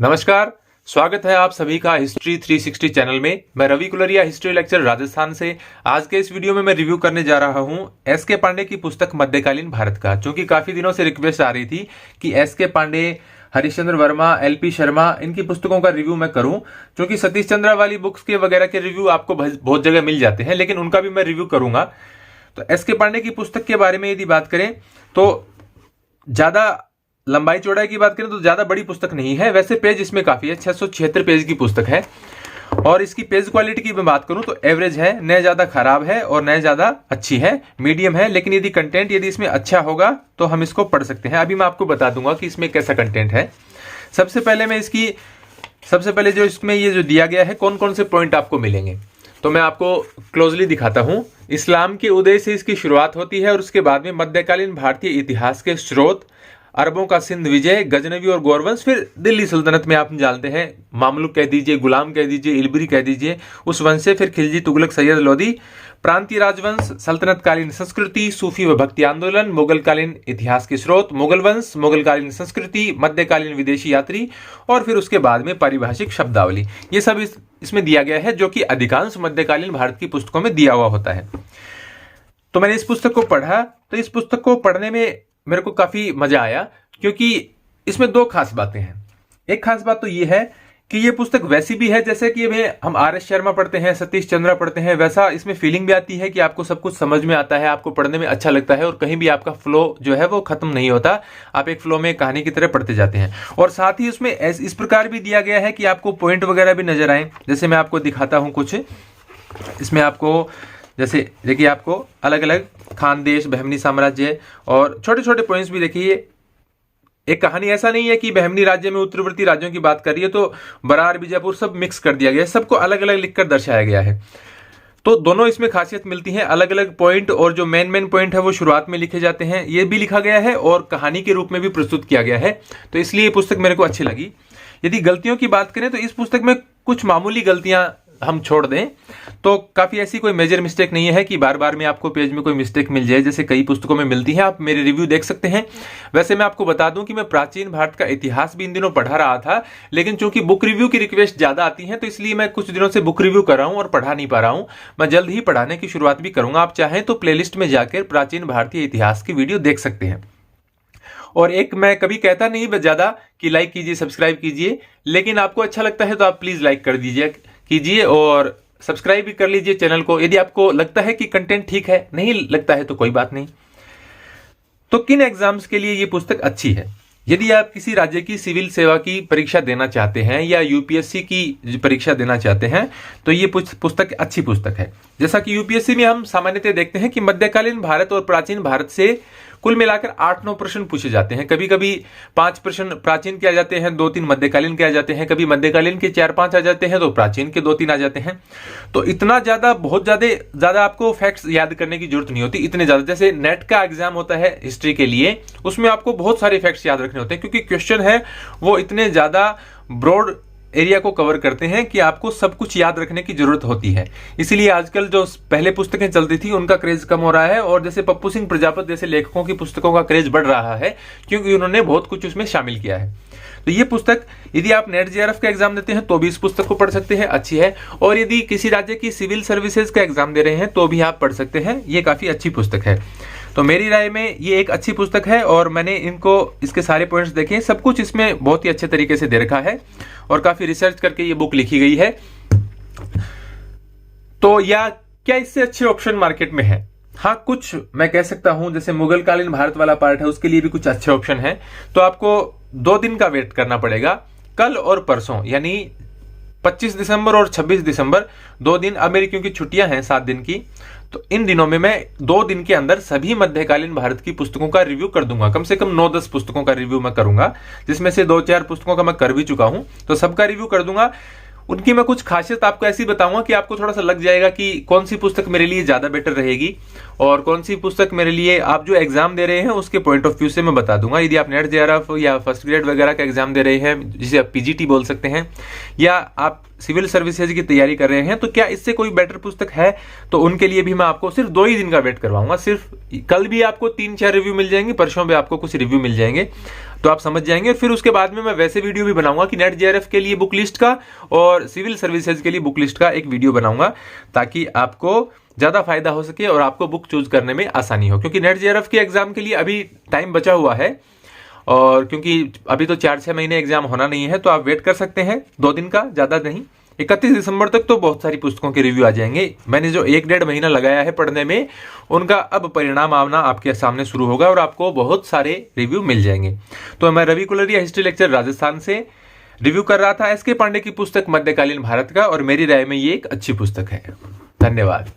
नमस्कार, स्वागत है आप सभी का हिस्ट्री 360 चैनल में। मैं रवि कुलरिया, हिस्ट्री लेक्चर राजस्थान से। आज के इस वीडियो में मैं रिव्यू करने जा रहा हूं एस.के. पांडे की पुस्तक मध्यकालीन भारत का, क्योंकि काफी दिनों से रिक्वेस्ट आ रही थी कि एस.के. पांडे, हरिश्चंद्र वर्मा, एल.पी. शर्मा, इनकी पुस्तकों का रिव्यू मैं करूं, क्योंकि सतीश चंद्रा वाली बुक्स के वगैरह के रिव्यू आपको बहुत जगह मिल जाते हैं, लेकिन उनका भी मैं रिव्यू करूंगा। तो एस.के. पांडे की पुस्तक के बारे में यदि बात करें तो ज्यादा लंबाई चौड़ाई की बात करें तो ज्यादा बड़ी पुस्तक नहीं है। वैसे पेज इसमें काफी है, 676 पेज की पुस्तक है। और इसकी पेज क्वालिटी की मैं बात करूं तो एवरेज है, न ज्यादा खराब है और न ज्यादा अच्छी है, मीडियम है। लेकिन यदि इसमें अच्छा होगा तो हम इसको पढ़ सकते हैं। अभी मैं आपको बता दूंगा कि इसमें कैसा कंटेंट है। सबसे पहले जो इसमें ये जो दिया गया है, कौन कौन से पॉइंट आपको मिलेंगे, तो मैं आपको क्लोजली दिखाता हूं। इस्लाम के उदय से इसकी शुरुआत होती है और उसके बाद में मध्यकालीन भारतीय इतिहास के स्रोत, अरबों का सिंध विजय, गजनवी और गौरवंश, फिर दिल्ली सुल्तनत में आप जानते हैं मामलुक कह दीजिए, गुलाम कह दीजिए, इलबरी कह दीजिए, उस वंश से फिर खिलजी, तुगलक, सैयद, लोदी, प्रांतीय राजवंश, सल्तनतकालीन संस्कृति, सूफी व भक्ति आंदोलन, मुगलकालीन इतिहास के स्रोत, मुगल वंश, मुगलकालीन संस्कृति, मध्यकालीन विदेशी यात्री और फिर उसके बाद में पारिभाषिक शब्दावली। ये सब इसमें दिया गया है, जो कि अधिकांश मध्यकालीन भारत की पुस्तकों में दिया हुआ होता है। तो मैंने इस पुस्तक को पढ़ा, तो इस पुस्तक को पढ़ने में मेरे को काफी मजा आया, क्योंकि इसमें दो खास बातें हैं। एक खास बात तो ये है कि ये पुस्तक वैसी भी है जैसे कि हम आर.एस. शर्मा पढ़ते हैं, सतीश चंद्रा पढ़ते हैं, वैसा इसमें फीलिंग भी आती है कि आपको सब कुछ समझ में आता है, आपको पढ़ने में अच्छा लगता है और कहीं भी आपका फ्लो जो है वो खत्म नहीं होता। आप एक फ्लो में कहानी की तरह पढ़ते जाते हैं। और साथ ही उसमें इस प्रकार भी दिया गया है कि आपको पॉइंट वगैरह भी नजर आए। जैसे मैं आपको दिखाता हूं कुछ इसमें, आपको जैसे देखिए, आपको अलग अलग खानदेश, बहमनी साम्राज्य और छोटे छोटे पॉइंट्स भी देखिए। एक कहानी ऐसा नहीं है कि बहमनी राज्य में उत्तरवर्ती राज्यों की बात करिए तो बरार, बीजापुर सब मिक्स कर दिया गया है, सबको अलग अलग लिखकर दर्शाया गया है। तो दोनों इसमें खासियत मिलती है, अलग अलग पॉइंट, और जो मेन पॉइंट है वो शुरुआत में लिखे जाते हैं, ये भी लिखा गया है और कहानी के रूप में भी प्रस्तुत किया गया है। तो इसलिए ये पुस्तक मेरे को अच्छी लगी। यदि गलतियों की बात करें तो इस पुस्तक में कुछ मामूली गलतियां हम छोड़ दें तो काफी ऐसी कोई मेजर मिस्टेक नहीं है कि बार बार में आपको पेज में कोई मिस्टेक मिल जाए, जैसे कई पुस्तकों में मिलती है। आप मेरे रिव्यू देख सकते हैं। वैसे मैं आपको बता दूं कि मैं प्राचीन भारत का इतिहास भी इन दिनों पढ़ा रहा था, लेकिन चूंकि बुक रिव्यू की रिक्वेस्ट ज्यादा आती है तो इसलिए मैं कुछ दिनों से बुक रिव्यू कर रहा हूं और पढ़ा नहीं पा रहा हूं। मैं जल्द ही पढ़ाने की शुरुआत भी करूंगा। आप चाहें तो प्लेलिस्ट में जाकर प्राचीन भारतीय इतिहास की वीडियो देख सकते हैं। और एक, मैं कभी कहता नहीं ज्यादा कि लाइक कीजिए, सब्सक्राइब कीजिए, लेकिन आपको अच्छा लगता है तो आप प्लीज लाइक कर कीजिए और सब्सक्राइब भी कर लीजिए चैनल को। यदि आपको लगता है कि कंटेंट ठीक है, नहीं लगता है तो कोई बात नहीं। तो किन एग्जाम्स के लिए ये पुस्तक अच्छी है? यदि आप किसी राज्य की सिविल सेवा की परीक्षा देना चाहते हैं या यूपीएससी की परीक्षा देना चाहते हैं तो ये पुस्तक अच्छी पुस्तक है। जैसा कि यूपीएससी में हम सामान्यतः देखते हैं कि मध्यकालीन भारत और प्राचीन भारत से कुल मिलाकर 8-9 प्रश्न पूछे जाते हैं। कभी कभी 5 प्रश्न प्राचीन के आ जाते हैं, 2-3 मध्यकालीन के आ जाते हैं, कभी मध्यकालीन के 4-5 आ जाते हैं तो प्राचीन के 2-3 आ जाते हैं। तो इतना बहुत ज्यादा आपको फैक्ट्स याद करने की जरूरत नहीं होती, इतने ज्यादा। जैसे नेट का एग्जाम होता है हिस्ट्री के लिए, उसमें आपको बहुत सारे फैक्ट्स याद रखने होते हैं, क्योंकि क्वेश्चन है वो इतने ज्यादा ब्रॉड एरिया को कवर करते हैं कि आपको सब कुछ याद रखने की जरूरत होती है। इसीलिए आजकल जो पहले पुस्तकें चलती थी उनका क्रेज कम हो रहा है, और जैसे पप्पू सिंह प्रजापत जैसे लेखकों की पुस्तकों का क्रेज बढ़ रहा है, क्योंकि उन्होंने बहुत कुछ उसमें शामिल किया है। तो ये पुस्तक, यदि आप नेट जेआरएफ का एग्जाम देते हैं तो भी इस पुस्तक को पढ़ सकते हैं, अच्छी है। और यदि किसी राज्य की सिविल सर्विसेज का एग्जाम दे रहे हैं तो भी आप पढ़ सकते हैं, ये काफी अच्छी पुस्तक है। तो मेरी राय में ये एक अच्छी पुस्तक है, और मैंने इसके सारे पॉइंट्स देखे, सब कुछ इसमें बहुत ही अच्छे तरीके से दे रखा है और काफी रिसर्च करके ये बुक लिखी गई है। तो या क्या इससे अच्छे ऑप्शन मार्केट में है? हाँ, कुछ मैं कह सकता हूं, जैसे मुगल कालीन भारत वाला पार्ट है, उसके लिए भी कुछ अच्छे ऑप्शन है। तो आपको 2 दिन का वेट करना पड़ेगा, कल और परसों, यानी 25 दिसंबर और 26 दिसंबर, 2 दिन। अब मेरी क्योंकि छुट्टियां हैं 7 दिन की, तो इन दिनों में मैं 2 दिन के अंदर सभी मध्यकालीन भारत की पुस्तकों का रिव्यू कर दूंगा। कम से कम 9-10 पुस्तकों का रिव्यू मैं करूंगा, जिसमें से 2-4 पुस्तकों का मैं कर भी चुका हूं, तो सबका रिव्यू कर दूंगा। उनकी मैं कुछ खासियत आपको ऐसी बताऊंगा कि आपको थोड़ा सा लग जाएगा कि कौन सी पुस्तक मेरे लिए ज्यादा बेटर रहेगी और कौन सी पुस्तक मेरे लिए, आप जो एग्जाम दे रहे हैं उसके पॉइंट ऑफ व्यू से मैं बता दूंगा। यदि आप नेट जेआरएफ या फर्स्ट ग्रेड वगैरह का एग्जाम दे रहे हैं, जिसे आप पीजीटी बोल सकते हैं, या आप सिविल सर्विसेज की तैयारी कर रहे हैं तो क्या इससे कोई बेटर पुस्तक है, तो उनके लिए भी मैं आपको सिर्फ 2 ही दिन का वेट करवाऊंगा। सिर्फ कल भी आपको 3-4 रिव्यू मिल जाएंगे, परसों भी आपको कुछ रिव्यू मिल जाएंगे, तो आप समझ जाएंगे। और फिर उसके बाद में मैं वैसे वीडियो भी बनाऊंगा कि नेट जेआरएफ के लिए बुक लिस्ट का और सिविल सर्विसेज के लिए बुक लिस्ट का एक वीडियो बनाऊंगा, ताकि आपको ज्यादा फायदा हो सके और आपको बुक चूज करने में आसानी हो। क्योंकि नेट जेआरएफ के एग्जाम के लिए अभी टाइम बचा हुआ है, और क्योंकि अभी तो 4-6 महीने एग्जाम होना नहीं है, तो आप वेट कर सकते हैं 2 दिन का, ज्यादा नहीं। 31 दिसंबर तक तो बहुत सारी पुस्तकों के रिव्यू आ जाएंगे। मैंने जो 1-1.5 महीना लगाया है पढ़ने में, उनका अब परिणाम आना आपके सामने शुरू होगा और आपको बहुत सारे रिव्यू मिल जाएंगे। तो मैं रवि कुलरिया, हिस्ट्री लेक्चर राजस्थान से रिव्यू कर रहा था एस के पांडे की पुस्तक मध्यकालीन भारत का, और मेरी राय में ये एक अच्छी पुस्तक है। धन्यवाद।